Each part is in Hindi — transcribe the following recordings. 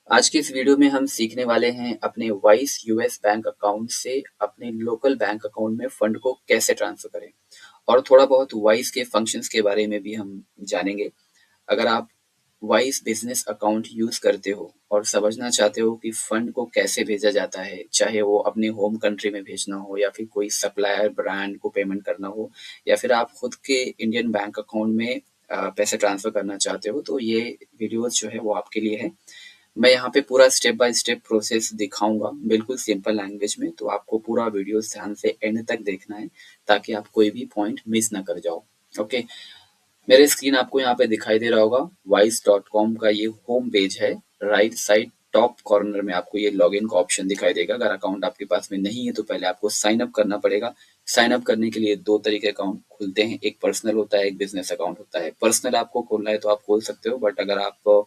आज की इस वीडियो में हम सीखने वाले हैं अपने वाइस यूएस बैंक अकाउंट से अपने लोकल बैंक अकाउंट में फंड को कैसे ट्रांसफर करें और थोड़ा बहुत वाइस के फंक्शंस के बारे में भी हम जानेंगे। अगर आप वाइस बिजनेस अकाउंट यूज करते हो और समझना चाहते हो कि फंड को कैसे भेजा जाता है, चाहे वो अपने होम कंट्री में भेजना हो या फिर कोई सप्लायर ब्रांड को पेमेंट करना हो या फिर आप खुद के इंडियन बैंक अकाउंट में पैसे ट्रांसफर करना चाहते हो, तो ये वीडियोस जो है वो आपके लिए है। मैं यहाँ पे पूरा स्टेप बाय स्टेप प्रोसेस दिखाऊंगा बिल्कुल सिंपल लैंग्वेज में, तो आपको पूरा वीडियो ध्यान से एंड तक देखना है ताकि आप कोई भी पॉइंट मिस ना कर जाओ। ओके, मेरे स्क्रीन आपको यहाँ पे दिखाई दे रहा होगा। wise.com का ये होम पेज है। राइट साइड टॉप कॉर्नर में आपको ये लॉगिन का ऑप्शन दिखाई देगा। अगर अकाउंट आपके पास में नहीं है तो पहले आपको साइन अप करना पड़ेगा। साइन अप करने के लिए दो तरीके अकाउंट खुलते हैं, एक पर्सनल होता है, एक बिजनेस अकाउंट होता है। पर्सनल आपको खोलना है तो आप खोल सकते हो, बट अगर आप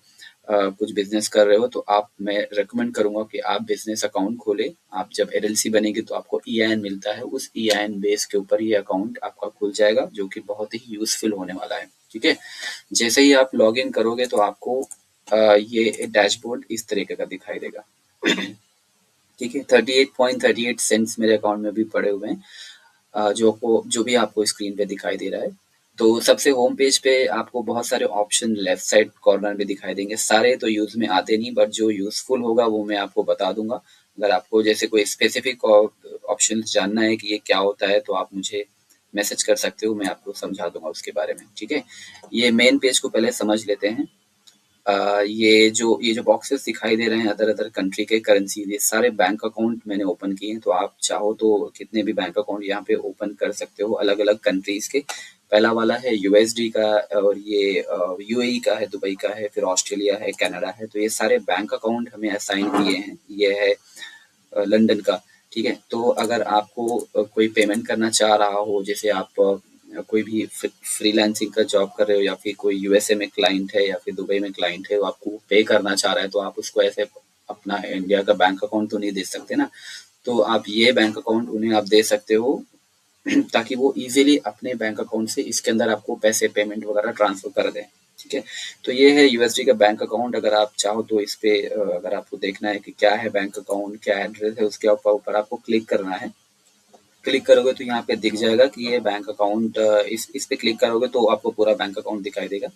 कुछ बिजनेस कर रहे हो तो मैं रेकमेंड करूंगा कि आप बिजनेस अकाउंट खोले। आप जब एलएलसी बनेगी तो आपको ईआईएन मिलता है, उस ईआईएन बेस के ऊपर ये अकाउंट आपका खुल जाएगा, जो कि बहुत ही यूजफुल होने वाला है। ठीक है, जैसे ही आप लॉग इन करोगे तो आपको ये डैशबोर्ड इस तरीके का दिखाई देगा। ठीक है, 38.38 सेंट्स मेरे अकाउंट में भी पड़े हुए हैं, जो भी आपको स्क्रीन पे दिखाई दे रहा है। तो सबसे होम पेज पे आपको बहुत सारे ऑप्शन लेफ्ट साइड कॉर्नर में दिखाई देंगे। सारे तो यूज में आते नहीं, बट जो यूजफुल होगा वो मैं आपको बता दूंगा। अगर आपको जैसे कोई स्पेसिफिक ऑप्शन जानना है कि ये क्या होता है तो आप मुझे मैसेज कर सकते हो, मैं आपको समझा दूंगा उसके बारे में। ठीक है, ये मेन पेज को पहले समझ लेते हैं। ये जो बॉक्सेस दिखाई दे रहे हैं अदर अदर कंट्री के करेंसी, ये सारे बैंक अकाउंट मैंने ओपन किए हैं। तो आप चाहो तो कितने भी बैंक अकाउंट यहाँ पे ओपन कर सकते हो अलग अलग कंट्रीज के। पहला वाला है यूएसडी का, और ये यूएई का है, दुबई का है, फिर ऑस्ट्रेलिया है, कनाडा है। तो ये सारे बैंक अकाउंट हमें असाइन किए हैं। ये है लंदन का। ठीक है, तो अगर आपको कोई पेमेंट करना चाह रहा हो, जैसे आप कोई भी फ्रीलांसिंग का जॉब कर रहे हो या फिर कोई यूएसए में क्लाइंट है या फिर दुबई में क्लाइंट है, वो आपको पे करना चाह रहा है, तो आप उसको ऐसे अपना इंडिया का बैंक अकाउंट तो नहीं दे सकते ना। तो आप ये बैंक अकाउंट उन्हें आप दे सकते हो ताकि वो इजीली अपने बैंक अकाउंट से इसके अंदर आपको पैसे पेमेंट वगैरह ट्रांसफर कर दें। ठीक है, तो ये है यूएसडी का बैंक अकाउंट। अगर आप चाहो तो इस पे अगर आपको देखना है कि क्या है बैंक अकाउंट, क्या एड्रेस है, उसके ऊपर आपको क्लिक करना है। क्लिक करोगे तो यहाँ पे दिख जाएगा कि ये बैंक अकाउंट, इस पे क्लिक करोगे तो आपको पूरा बैंक अकाउंट दिखाई देगा।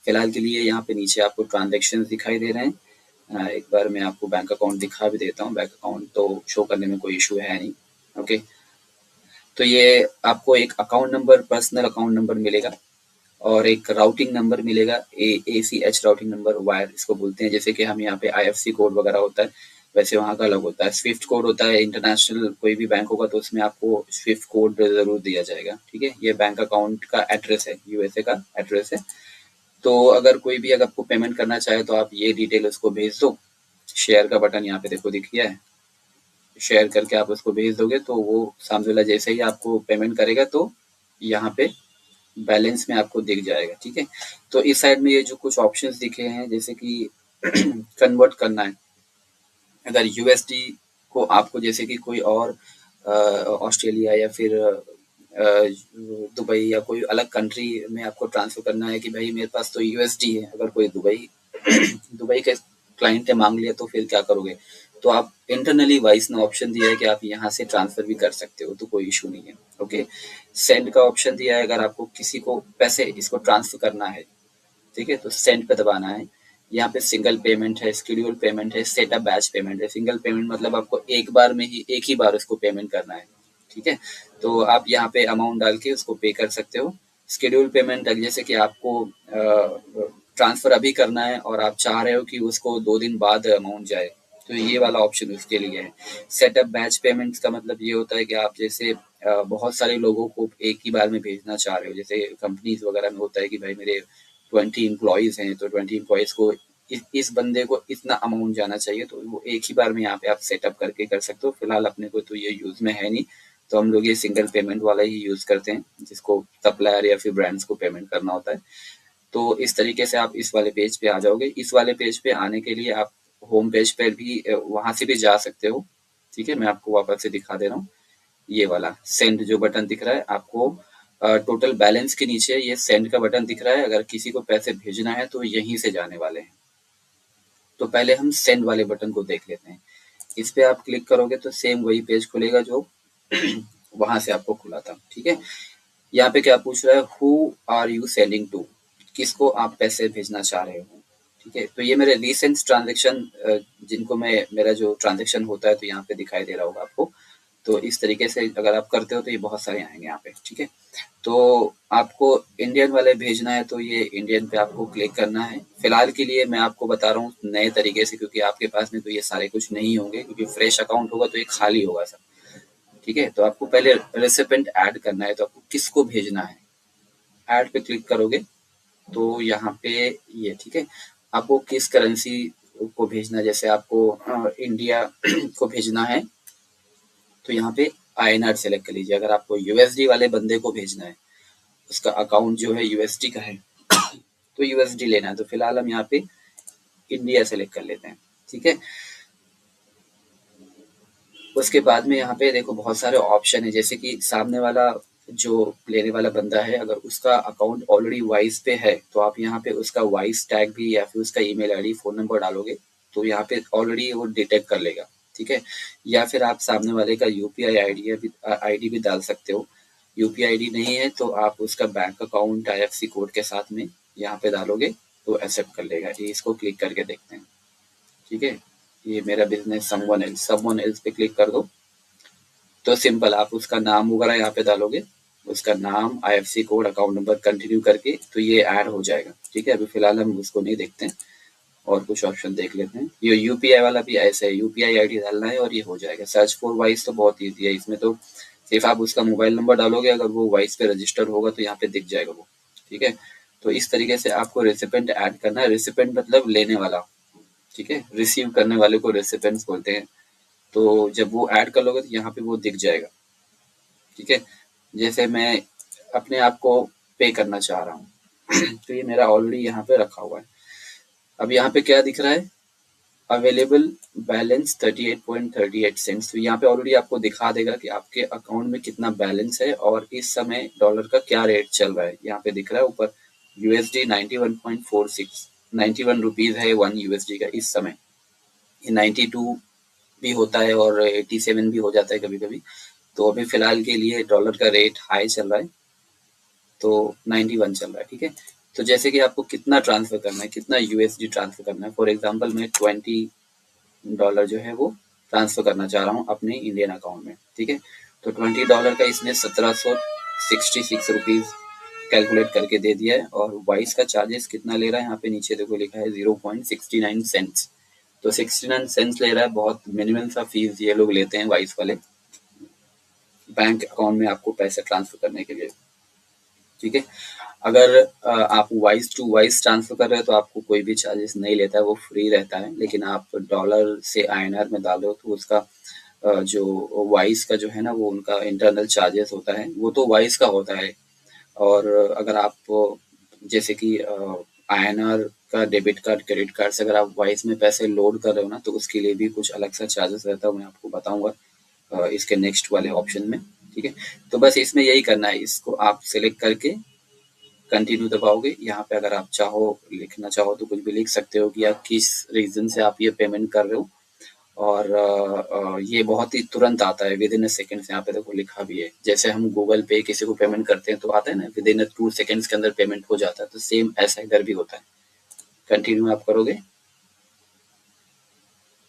फिलहाल के लिए यहाँ पे नीचे आपको ट्रांजेक्शन दिखाई दे रहे हैं। एक बार मैं आपको बैंक अकाउंट दिखा भी देता हूँ। बैंक अकाउंट तो शो करने में कोई इशू है नहीं। ओके, तो ये आपको एक account number, personal account number मिलेगा और एक राउटिंग नंबर मिलेगा। ACH राउटिंग नंबर, वायर इसको बोलते हैं। जैसे कि हम यहाँ पे IFC कोड वगैरह होता है, वैसे वहाँ का अलग होता है। स्विफ्ट कोड होता है, इंटरनेशनल कोई भी बैंक होगा तो उसमें आपको स्विफ्ट कोड जरूर दिया जाएगा। ठीक है, ये बैंक अकाउंट का एड्रेस है, यूएसए का एड्रेस है। तो अगर आपको पेमेंट करना चाहे तो आप ये डिटेल उसको भेज दो। शेयर का बटन यहाँ पे देखो दिख गया है, शेयर करके आप उसको भेज दोगे तो वो सामने वाला जैसे ही आपको पेमेंट करेगा तो यहाँ पे बैलेंस में आपको दिख जाएगा। ठीक है, तो इस साइड में ये जो कुछ ऑप्शंस दिखे हैं, जैसे कि कन्वर्ट करना है। अगर यूएसडी को आपको जैसे कि कोई और ऑस्ट्रेलिया या फिर दुबई या कोई अलग कंट्री में आपको ट्रांसफर करना है कि भाई मेरे पास तो यूएसडी है, अगर कोई दुबई दुबई के क्लाइंट ने मांग लिया तो फिर क्या करोगे? तो आप इंटरनली वाइस ने ऑप्शन दिया है कि आप यहाँ से ट्रांसफर भी कर सकते हो, तो कोई इशू नहीं है। ओके, सेंड का ऑप्शन दिया है। अगर आपको किसी को पैसे इसको ट्रांसफर करना है, ठीक है, तो सेंड पे दबाना है। यहाँ पे सिंगल पेमेंट है, शेड्यूल पेमेंट है, सेटअप बैच पेमेंट है। सिंगल पेमेंट मतलब आपको एक बार में ही एक ही बार उसको पेमेंट करना है। ठीक है, तो आप यहाँ पे अमाउंट डाल के उसको पे कर सकते हो। शेड्यूल पेमेंट जैसे कि आपको ट्रांसफर अभी करना है और आप चाह रहे हो कि उसको 2 दिन बाद अमाउंट जाए, तो ये वाला ऑप्शन उसके लिए है। सेटअप बैच पेमेंट्स का मतलब ये होता है कि आप जैसे बहुत सारे लोगों को एक ही बार में भेजना चाह रहे हो। जैसे कंपनीज वगैरह में होता है कि भाई मेरे 20 एम्प्लॉयज हैं, तो 20 एम्प्लॉयज को इस बंदे को इतना अमाउंट जाना चाहिए, तो वो एक ही बार में यहाँ पे आप सेटअप करके कर सकते हो। फिलहाल अपने को तो ये यूज में है नहीं, तो हम लोग ये सिंगल पेमेंट वाला ही यूज करते हैं, जिसको सप्लायर या फिर ब्रांड्स को पेमेंट करना होता है। तो इस तरीके से आप इस वाले पेज पे आ जाओगे। इस वाले पेज पे आने के लिए आप होम पेज पर भी वहां से भी जा सकते हो। ठीक है, मैं आपको वापस से दिखा दे रहा हूँ। ये वाला सेंड जो बटन दिख रहा है आपको, टोटल बैलेंस के नीचे ये सेंड का बटन दिख रहा है। अगर किसी को पैसे भेजना है तो यहीं से जाने वाले हैं। तो पहले हम सेंड वाले बटन को देख लेते हैं। इस पे आप क्लिक करोगे तो सेम वही पेज खुलेगा जो वहां से आपको खुला था। ठीक है, यहाँ पे क्या पूछ रहा है, who are you sending to, किसको आप पैसे भेजना चाह रहे हो। ठीक है, तो ये मेरे रिसेंट ट्रांजेक्शन, जिनको मैं, मेरा जो ट्रांजेक्शन होता है तो यहाँ पे दिखाई दे रहा होगा आपको। तो इस तरीके से अगर आप करते हो तो ये बहुत सारे आएंगे यहाँ पे। ठीक है, तो आपको इंडियन वाले भेजना है तो ये इंडियन पे आपको क्लिक करना है। फिलहाल के लिए मैं आपको बता रहा हूँ नए तरीके से, क्योंकि आपके पास में तो ये सारे कुछ नहीं होंगे, क्योंकि फ्रेश अकाउंट होगा तो ये खाली होगा सब। ठीक है, तो आपको पहले रेसिपेंट ऐड करना है, तो आपको किसको भेजना है, ऐड पे क्लिक करोगे तो यहाँ पे ये, ठीक है, आपको किस करेंसी को भेजना है। जैसे आपको इंडिया को भेजना है तो यहाँ पे INR सेलेक्ट कर लीजिए। अगर आपको USD वाले बंदे को भेजना है, उसका अकाउंट जो है USD का है तो USD लेना है, तो फिलहाल हम यहाँ पे इंडिया सेलेक्ट कर लेते हैं। ठीक है, उसके बाद में यहाँ पे देखो बहुत सारे ऑप्शन है, जैसे कि सामने वाला जो लेने वाला बंदा है, अगर उसका अकाउंट ऑलरेडी वाइस पे है तो आप यहाँ पे उसका वाइस टैग भी या फिर उसका ईमेल आईडी फोन नंबर डालोगे तो यहाँ पे ऑलरेडी वो डिटेक्ट कर लेगा। ठीक है, या फिर आप सामने वाले का UPI आईडी भी डाल सकते हो। UPI आईडी नहीं है तो आप उसका बैंक अकाउंट IFSC कोड के साथ में यहाँ पे डालोगे तो एक्सेप्ट कर लेगा। ये इसको क्लिक करके देखते हैं। ठीक है, ये मेरा बिजनेस समवन एल्स पे क्लिक कर दो तो सिंपल आप उसका नाम वगैरह यहाँ पे डालोगे, उसका नाम, IFSC code, account number continue करके तो ये ऐड हो जाएगा। ठीक है, अभी फिलहाल हम उसको नहीं देखते हैं और कुछ ऑप्शन देख लेते हैं। ये UPI वाला भी ऐसा है, UPI आईडी डालना है और ये हो जाएगा। सर्च फॉर वाइस तो बहुत ईजी है, इसमें तो सिर्फ आप उसका मोबाइल नंबर डालोगे, अगर वो वाइस पे रजिस्टर होगा तो यहाँ पे दिख जाएगा वो। ठीक है, तो इस तरीके से आपको रेसिपेंट ऐड करना है। रेसिपेंट मतलब लेने वाला। ठीक है, रिसीव करने वाले को रेसिपेंट्स बोलते हैं। तो जब वो ऐड कर लोगे तो यहाँ पे वो दिख जाएगा। ठीक है, जैसे मैं अपने आप को पे करना चाह रहा हूँ तो ये मेरा ऑलरेडी यहाँ पे रखा हुआ है। अब यहाँ पे क्या दिख रहा है, अवेलेबल बैलेंस 38.38 सेंट्स। तो यहाँ पे ऑलरेडी आपको दिखा देगा कि आपके अकाउंट में कितना बैलेंस है और इस समय डॉलर का क्या रेट चल रहा है। यहाँ पे दिख रहा है ऊपर USD 91.46, 91 रुपीज है 1 USD का इस समय। ये 92 भी होता है और 87 भी हो जाता है कभी कभी। तो अभी फिलहाल के लिए डॉलर का रेट हाई चल रहा है तो 91 चल रहा है। ठीक है, तो जैसे कि आपको कितना ट्रांसफर करना है, कितना USD ट्रांसफर करना है, फॉर एग्जांपल मैं $20 जो है वो ट्रांसफर करना चाह रहा हूँ अपने इंडियन अकाउंट में। ठीक है, तो $20 का इसने 1766 रुपीज कैलकुलेट करके दे दिया है। और वाइस का चार्जेस कितना ले रहा है, यहाँ पे नीचे देखो लिखा है 0.69 सेंट्स। तो 69 सेंट्स ले रहा है, बहुत मिनिमम सा फीस ये लोग लेते हैं वाइस वाले, बैंक अकाउंट में आपको पैसे ट्रांसफर करने के लिए। ठीक है, अगर आप वाइस टू वाइस ट्रांसफर कर रहे हो तो आपको कोई भी चार्जेस नहीं लेता है, वो फ्री रहता है। लेकिन आप डॉलर से INR में डाल रहे हो तो उसका जो वाइस का जो है ना, वो उनका इंटरनल चार्जेस होता है, वो तो वाइस का होता है। और अगर आप जैसे कि INR का डेबिट कार्ड, क्रेडिट कार्ड से अगर आप वाइस में पैसे लोड कर रहे हो ना, तो उसके लिए भी कुछ अलग सा चार्जेस रहता है, मैं आपको बताऊंगा इसके नेक्स्ट वाले ऑप्शन में। ठीक है, तो बस इसमें यही करना है, इसको आप सिलेक्ट करके कंटिन्यू दबाओगे। यहाँ पे अगर आप चाहो, लिखना चाहो तो कुछ भी लिख सकते हो कि आप किस रीजन से आप ये पेमेंट कर रहे हो। और ये बहुत ही तुरंत आता है, विद इन अ सेकेंड्स। यहाँ पे देखो लिखा भी है, जैसे हम गूगल पे किसी को पेमेंट करते हैं तो आता है ना विद इन 2 सेकेंड्स के अंदर पेमेंट हो जाता है, तो सेम ऐसा इधर भी होता है। कंटिन्यू आप करोगे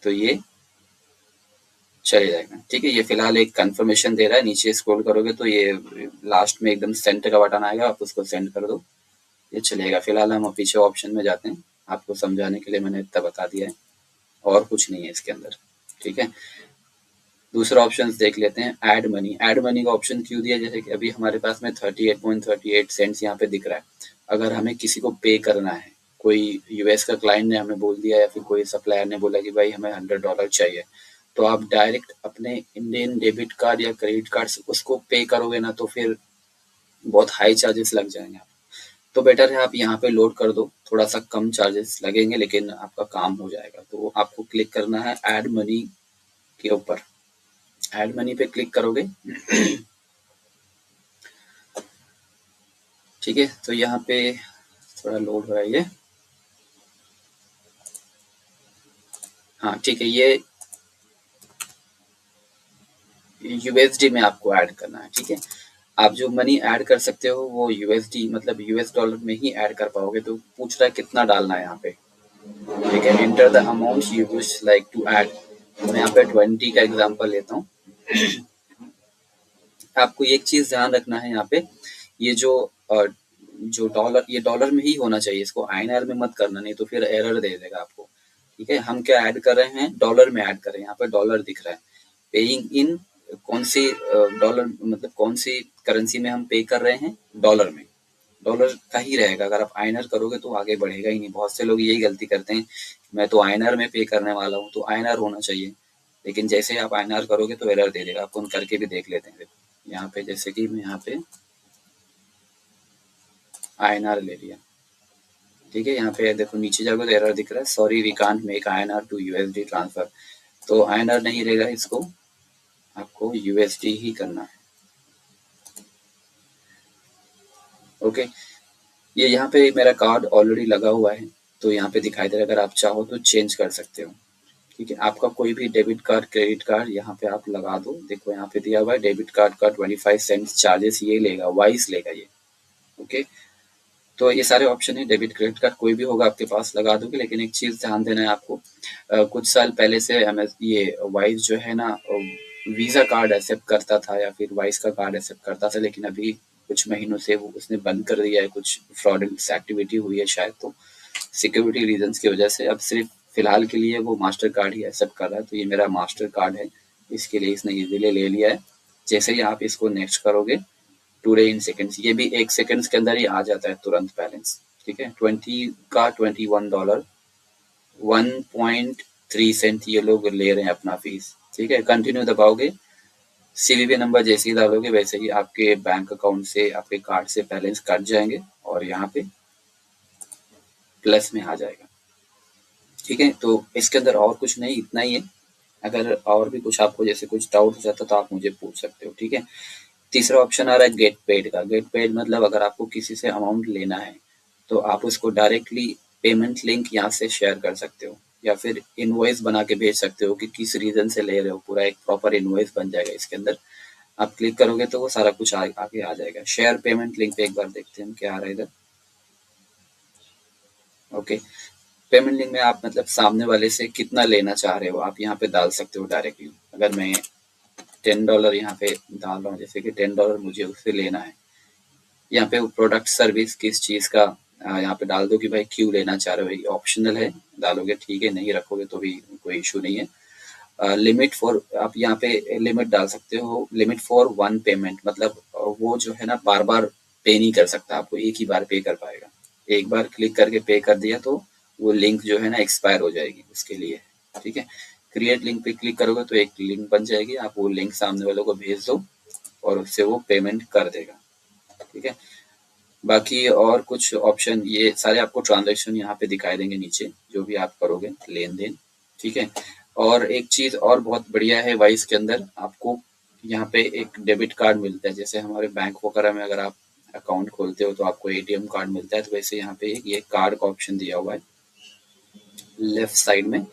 तो ये चले जाएगा। ठीक है, ये फिलहाल एक कंफर्मेशन दे रहा है। नीचे स्क्रॉल करोगे तो ये लास्ट में एकदम सेंड का बटन आएगा, आप उसको सेंड कर दो, ये चलेगा। फिलहाल हम पीछे ऑप्शन में जाते हैं, आपको समझाने के लिए मैंने इतना बता दिया है, और कुछ नहीं है इसके अंदर। ठीक है, दूसरा ऑप्शन देख लेते हैं, ऐड मनी। ऐड मनी का ऑप्शन क्यों दिया, जैसे कि अभी हमारे पास में 38.38 सेंट्स यहाँ पे दिख रहा है। अगर हमें किसी को पे करना है, कोई US का क्लाइंट ने हमें बोल दिया या फिर कोई सप्लायर ने बोला कि भाई हमें $100 चाहिए, तो आप डायरेक्ट अपने इंडियन डेबिट कार्ड या क्रेडिट कार्ड से उसको पे करोगे ना, तो फिर बहुत हाई चार्जेस लग जाएंगे। तो बेटर है आप यहाँ पे लोड कर दो, थोड़ा सा कम चार्जेस लगेंगे लेकिन आपका काम हो जाएगा। तो आपको क्लिक करना है ऐड मनी के ऊपर। ऐड मनी पे क्लिक करोगे ठीक है, तो यहाँ पे थोड़ा लोड हो रहा है ये। हाँ ठीक है, ये यूएसडी में आपको ऐड करना है। ठीक है, आप जो मनी ऐड कर सकते हो वो यूएसडी मतलब यूएस डॉलर में ही ऐड कर पाओगे। तो पूछ रहा है कितना डालना है यहाँ पे। ठीक है, enter the amount you wish like to add. मैं यहाँ पे 20 का एग्जांपल लेता हूँ। आपको एक चीज ध्यान रखना है यहाँ पे, ये जो डॉलर, ये डॉलर में ही होना चाहिए, इसको आईएनआर में मत करना, नहीं तो फिर एरर दे देगा आपको। ठीक है, हम क्या ऐड कर रहे हैं, डॉलर में ऐड कर रहे हैं। यहाँ पे डॉलर दिख रहा है, पेइंग इन कौन सी डॉलर मतलब कौन सी करेंसी में हम पे कर रहे हैं, डॉलर में। डॉलर का ही रहेगा। अगर आप आईएनआर करोगे तो आगे बढ़ेगा ही नहीं। बहुत से लोग यही गलती करते हैं, मैं तो आईएनआर में पे करने वाला हूँ, तो आईएनआर होना चाहिए। लेकिन जैसे ही आप आईएनआर करोगे तो एरर दे देगा। अपन करके भी देख लेते हैं। देखो यहाँ पे, जैसे कि मैं यहाँ पे आईएनआर ले लिया। ठीक है, यहाँ पे देखो नीचे जाओगे तो एरर दिख रहा है, sorry we can't make INR to USD transfer. तो आईएनआर नहीं रहेगा, इसको आपको यूएसडी ही करना है। ओके, ये यहाँ पे मेरा कार्ड ऑलरेडी लगा हुआ है, तो यहाँ पे दिखाई दे रहा है। अगर आप चाहो तो चेंज कर सकते हो। ठीक है, आपका कोई भी डेबिट कार्ड, क्रेडिट कार्ड यहाँ पे आप लगा दो। देखो यहाँ पे दिया हुआ है, डेबिट कार्ड का 25 सेंट चार्जेस ये लेगा, वाइस लेगा ये। ओके, तो ये सारे ऑप्शन है। डेबिट क्रेडिट कार्ड कोई भी होगा आपके पास, लगा दोगे। लेकिन एक चीज ध्यान देना है आपको, कुछ साल पहले से ये वाइस जो है ना, वीजा कार्ड एक्सेप्ट करता था या फिर वाइस का कार्ड एक्सेप्ट करता था, लेकिन अभी कुछ महीनों से वो उसने बंद कर दिया है। कुछ फ्रॉडलेंट एक्टिविटी हुई है शायद, तो सिक्योरिटी रीजंस की वजह से अब सिर्फ फिलहाल के लिए वो मास्टर कार्ड ही एक्सेप्ट कर रहा है। तो ये मेरा मास्टर कार्ड है, इसके लिए इसने इजीली ले लिया है। जैसे ही आप इसको नेक्स्ट करोगे, टुडे इन सेकंड्स, ये भी 1 सेकंड्स के अंदर ही आ जाता है तुरंत बैलेंस। ठीक है, 20 का $21 1.3 सेंट ये लोग ले रहे हैं अपना फीस। ठीक है, कंटिन्यू दबाओगे, सीवीवी नंबर जैसे ही डालोगे वैसे ही आपके बैंक अकाउंट से, आपके कार्ड से बैलेंस कट जाएंगे और यहाँ पे प्लस में आ जाएगा। ठीक है, तो इसके अंदर और कुछ नहीं, इतना ही है। अगर और भी कुछ आपको जैसे कुछ डाउट हो जाता तो आप मुझे पूछ सकते हो। ठीक है, तीसरा ऑप्शन आ रहा है गेट पेड का। गेट पेड मतलब अगर आपको किसी से अमाउंट लेना है तो आप उसको डायरेक्टली पेमेंट लिंक यहाँ से शेयर कर सकते हो, या फिर इनवॉइस बना के भेज सकते हो कि किस रीजन से ले रहे हो। पूरा एक प्रॉपर इनवॉइस बन जाएगा इसके अंदर। आप क्लिक करोगे तो वो सारा कुछ आगे आ जाएगा। शेयर पेमेंट लिंक पे एक बार देखते हैं क्या आ रहा है इधर। ओके, पेमेंट लिंक में आप मतलब सामने वाले से कितना लेना चाह रहे हो आप यहाँ पे डाल सकते हो डायरेक्टली। अगर मैं $10 यहाँ पे डाल रहा हूँ, जैसे कि $10 मुझे उससे लेना है। यहाँ पे वो प्रोडक्ट सर्विस किस चीज़ का, यहाँ पे डाल दो कि भाई क्यों लेना चाह रहे हो। ये ऑप्शनल है, डालोगे ठीक है, नहीं रखोगे तो भी कोई इशू नहीं है। लिमिट फॉर, आप यहाँ पे लिमिट डाल सकते हो, लिमिट फॉर वन पेमेंट मतलब वो जो है ना बार बार पे नहीं कर सकता, आपको एक ही बार पे कर पाएगा। एक बार क्लिक करके पे कर दिया तो वो लिंक जो है ना एक्सपायर हो जाएगी उसके लिए। ठीक है, क्रिएट लिंक पे क्लिक करोगे तो एक लिंक बन जाएगी, आप वो लिंक सामने वालों को भेज दो और उससे वो पेमेंट कर देगा। ठीक है, बाकी और कुछ ऑप्शन, ये सारे आपको ट्रांजैक्शन यहाँ पे दिखाई देंगे नीचे, जो भी आप करोगे लेन देन। ठीक है, और एक चीज और बहुत बढ़िया है वाइस के अंदर, आपको यहाँ पे एक डेबिट कार्ड मिलता है। जैसे हमारे बैंक वगैरह में अगर आप अकाउंट खोलते हो तो आपको एटीएम कार्ड मिलता है, तो वैसे यहाँ पे ये कार्ड का ऑप्शन दिया हुआ है लेफ्ट साइड में।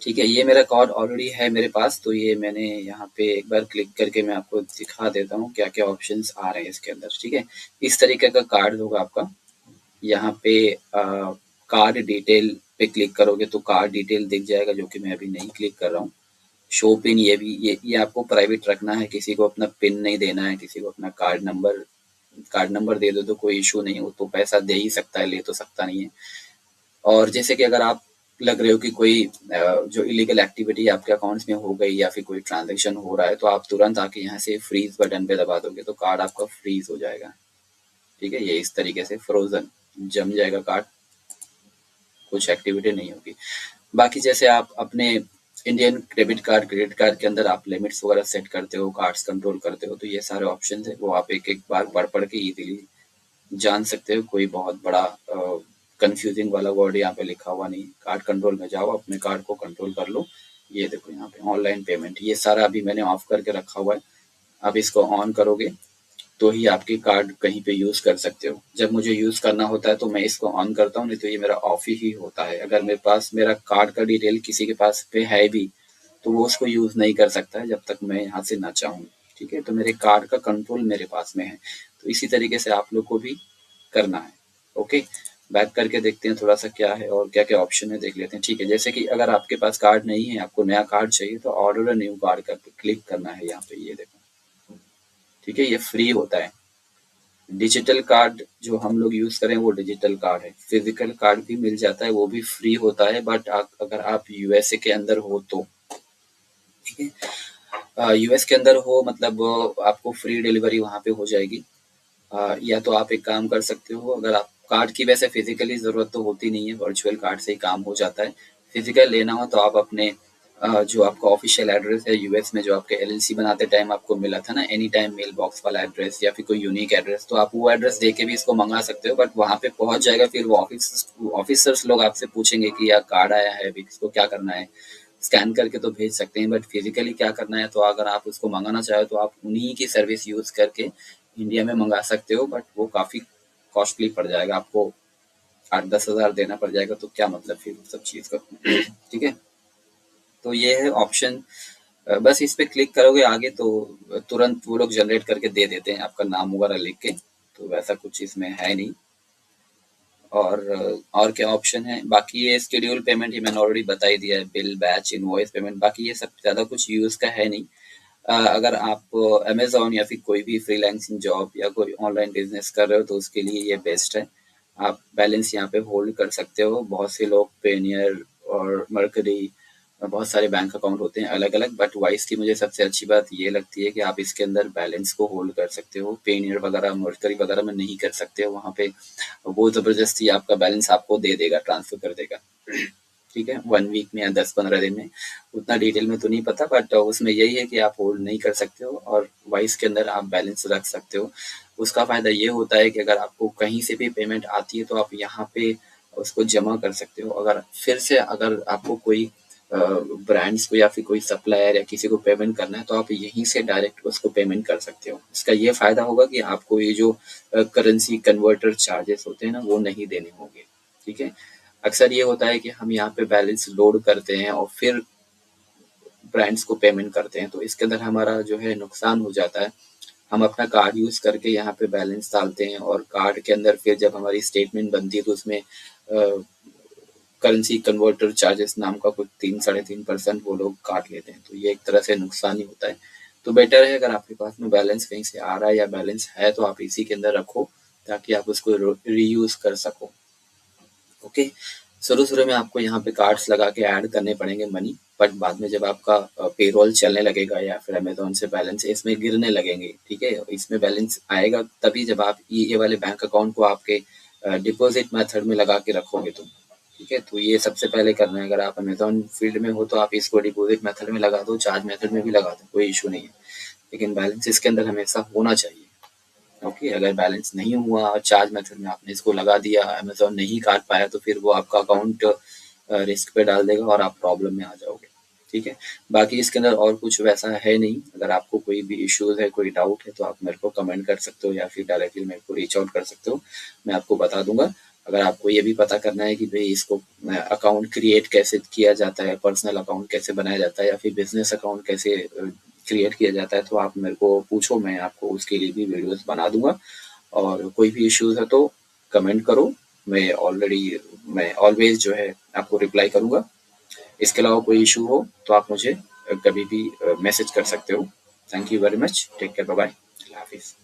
ठीक है, ये मेरा कार्ड ऑलरेडी है मेरे पास, तो ये मैंने यहाँ पे एक बार क्लिक करके मैं आपको दिखा देता हूँ क्या क्या ऑप्शंस आ रहे हैं इसके अंदर। ठीक है, इस तरीके का कार्ड होगा आपका। यहाँ पे कार्ड डिटेल पे क्लिक करोगे तो कार्ड डिटेल दिख जाएगा, जो कि मैं अभी नहीं क्लिक कर रहा हूँ। शो पिन, ये भी ये आपको प्राइवेट रखना है, किसी को अपना पिन नहीं देना है, किसी को अपना कार्ड नंबर दे दो तो कोई इशू नहीं, वो तो पैसा दे ही सकता है, ले तो सकता नहीं है। और जैसे कि अगर आप लग रहे हो कि कोई जो इलीगल एक्टिविटी आपके अकाउंट्स में हो गई या फिर कोई ट्रांजैक्शन हो रहा है, तो आप तुरंत आके यहाँ से फ्रीज बटन पे दबा दोगे तो कार्ड आपका फ्रीज हो जाएगा। ठीक है, ये इस तरीके से फ्रोजन जम जाएगा कार्ड, कुछ एक्टिविटी नहीं होगी। बाकी जैसे आप अपने Indian debit card, credit card के अंदर आप लिमिट्स वगैरह सेट करते हो, कार्ड्स कंट्रोल करते हो, तो ये सारे ऑप्शन है वो आप एक एक बार पढ़ के इजीली जान सकते हो। कोई बहुत बड़ा कंफ्यूजिंग वाला वर्ड यहाँ पे लिखा हुआ नहीं। कार्ड कंट्रोल में जाओ, अपने कार्ड को कंट्रोल कर लो। ये देखो यहाँ पे ऑनलाइन पेमेंट, ये सारा अभी मैंने ऑफ करके रखा हुआ है। अब इसको ऑन करोगे तो ही आपके कार्ड कहीं पे यूज़ कर सकते हो। जब मुझे यूज़ करना होता है तो मैं इसको ऑन करता हूँ, नहीं तो ये मेरा ऑफ ही होता है। अगर मेरे पास मेरा कार्ड का डिटेल किसी के पास पे है भी, तो वो उसको यूज़ नहीं कर सकता है जब तक मैं यहाँ से ना चाहूँ। ठीक है? तो मेरे कार्ड का कंट्रोल मेरे पास में है। तो इसी तरीके से आप लोग को भी करना है। ओके? बैक करके देखते हैं थोड़ा-सा क्या है और क्या-क्या ऑप्शन है देख लेते हैं। ठीक है, जैसे कि अगर आपके पास कार्ड नहीं है, आपको नया कार्ड चाहिए तो ऑर्डर अ न्यू कार्ड करके क्लिक करना है यहाँ पे, ये देखो। ठीक है? ये फ्री होता है। डिजिटल कार्ड जो हम लोग यूज़ करें वो डिजिटल कार्ड है। फिज़िकल कार्ड भी मिल जाता है, वो भी फ्री होता है, बट आप अगर आप यूएसए के अंदर हो तो। ठीक है? यूएस के अंदर हो मतलब आपको फ्री डिलीवरी वहाँ पे हो जाएगी। या तो आप एक काम कर सकते हो, अगर आप कार्ड की वैसे फिजिकली ज़रूरत तो होती नहीं है, वर्चुअल कार्ड से ही काम हो जाता है। फिजिकल लेना हो तो आप अपने जो आपका ऑफिशियल एड्रेस है यूएस में, जो आपके एलएलसी बनाते टाइम आपको मिला था ना, एनी टाइम मेल बॉक्स वाला एड्रेस या फिर कोई यूनिक एड्रेस, तो आप वो एड्रेस दे के भी इसको मंगा सकते हो। बट वहाँ पे पहुंच जाएगा, फिर वो ऑफिसर्स लोग आपसे पूछेंगे कि यार कार्ड आया है अभी, इसको क्या करना है। स्कैन करके तो भेज सकते हैं, बट फिजिकली क्या करना है, तो अगर आप उसको मंगाना चाहो तो आप उन्हीं की सर्विस यूज़ करके इंडिया में मंगा सकते हो, बट वो काफ़ी कॉस्टली पड़ जाएगा आपको। 8-10 हज़ार देना पड़ जाएगा, तो क्या मतलब फिर सब चीज़ का। ठीक है? तो ये है ऑप्शन। बस इस पे क्लिक करोगे आगे तो तुरंत वो लोग जनरेट करके दे देते हैं आपका नाम वगैरह लिख के। तो वैसा कुछ इसमें है नहीं। और क्या ऑप्शन है, बाकी ये शेड्यूल पेमेंट ही मैंने ऑलरेडी बता ही दिया है, बिल, बैच, इनवॉइस पेमेंट, बाकी ये सब ज़्यादा कुछ यूज़ का है नहीं। अगर आप अमेज़न या फिर कोई भी फ्रीलांसिंग जॉब या कोई ऑनलाइन बिजनेस कर रहे हो तो उसके लिए ये बेस्ट है। आप बैलेंस यहाँ पे होल्ड कर सकते हो। बहुत से लोग पेनियर और मर्करी, बहुत सारे बैंक अकाउंट होते हैं अलग अलग, बट वाइस की मुझे सबसे अच्छी बात ये लगती है कि आप इसके अंदर बैलेंस को होल्ड कर सकते हो। पेनियर वगैरह, मर्करी वगैरह में नहीं कर सकते हो। वहाँ पे वो ज़बरदस्ती आपका बैलेंस आपको दे देगा, ट्रांसफ़र कर देगा। ठीक है? 1 वीक में या 10-15 दिन में, उतना डिटेल में तो नहीं पता, बट उसमें यही है कि आप होल्ड नहीं कर सकते हो और वाइस के अंदर आप बैलेंस रख सकते हो। उसका फ़ायदा ये होता है कि अगर आपको कहीं से भी पेमेंट आती है तो आप यहाँ पे उसको जमा कर सकते हो। अगर फिर से अगर आपको कोई ब्रांड्स को या फिर कोई सप्लायर या किसी को पेमेंट करना है तो आप यहीं से डायरेक्ट उसको पेमेंट कर सकते हो। इसका ये फ़ायदा होगा कि आपको ये जो करेंसी कन्वर्टर चार्जेस होते हैं ना, वो नहीं देने होंगे। ठीक है? अक्सर ये होता है कि हम यहाँ पे बैलेंस लोड करते हैं और फिर ब्रांड्स को पेमेंट करते हैं, तो इसके अंदर हमारा जो है नुकसान हो जाता है। हम अपना कार्ड यूज़ करके यहाँ पे बैलेंस डालते हैं और कार्ड के अंदर फिर जब हमारी स्टेटमेंट बनती है तो उसमें करेंसी कन्वर्टर चार्जेस नाम का कुछ 3-3.5% वो लोग काट लेते हैं, तो ये एक तरह से नुकसान ही होता है। तो बेटर है अगर आपके पास में बैलेंस कहीं से आ रहा है या बैलेंस है तो आप इसी के अंदर रखो, ताकि आप उसको रीयूज़ कर सको। ओके? शुरू-शुरू में आपको यहाँ पे कार्ड्स लगा के ऐड करने पड़ेंगे मनी, बट बाद में जब आपका पेरोल चलने लगेगा या फिर अमेज़न से बैलेंस इसमें गिरने लगेंगे, ठीक है? इसमें बैलेंस आएगा तभी जब आप ये वाले बैंक अकाउंट को आपके डिपॉज़िट मेथड में लगा के रखोगे तो, ठीक है? तो ये सबसे पहले करना है। अगर आप अमेज़न फ़ील्ड में हो तो आप इसको डिपॉज़िट मेथड में लगा दो, चार्ज मेथड में भी लगा दो, कोई इश्यू नहीं है। लेकिन बैलेंस इसके अंदर हमेशा होना चाहिए। ओके, अगर बैलेंस नहीं हुआ और चार्ज मेथड में आपने इसको लगा दिया, अमेज़न नहीं काट पाया, तो फिर वो आपका अकाउंट रिस्क पे डाल देगा और आप प्रॉब्लम में आ जाओगे। ठीक है? बाकी इसके अंदर और कुछ वैसा है नहीं। अगर आपको कोई भी इश्यूज़ है, कोई डाउट है, तो आप मेरे को कमेंट कर सकते हो या फिर डायरेक्टली मेरे को रीच आउट कर सकते हो। मैं आपको बता दूँगा। अगर आपको ये भी पता करना है कि भई इसको अकाउंट क्रिएट कैसे किया जाता है, पर्सनल अकाउंट कैसे बनाया जाता है या फिर बिज़नेस अकाउंट कैसे क्रिएट किया जाता है, तो आप मेरे को पूछो, मैं आपको उसके लिए भी वीडियोज़ बना दूँगा। और कोई भी इश्यूज़ है तो कमेंट करो। मैं ऑलवेज़ जो है आपको रिप्लाई करूँगा। इसके अलावा कोई इश्यू हो तो आप मुझे कभी भी मैसेज कर सकते हो। Thank you very much. Take care, bye bye. अल्लाह हाफ़िज़।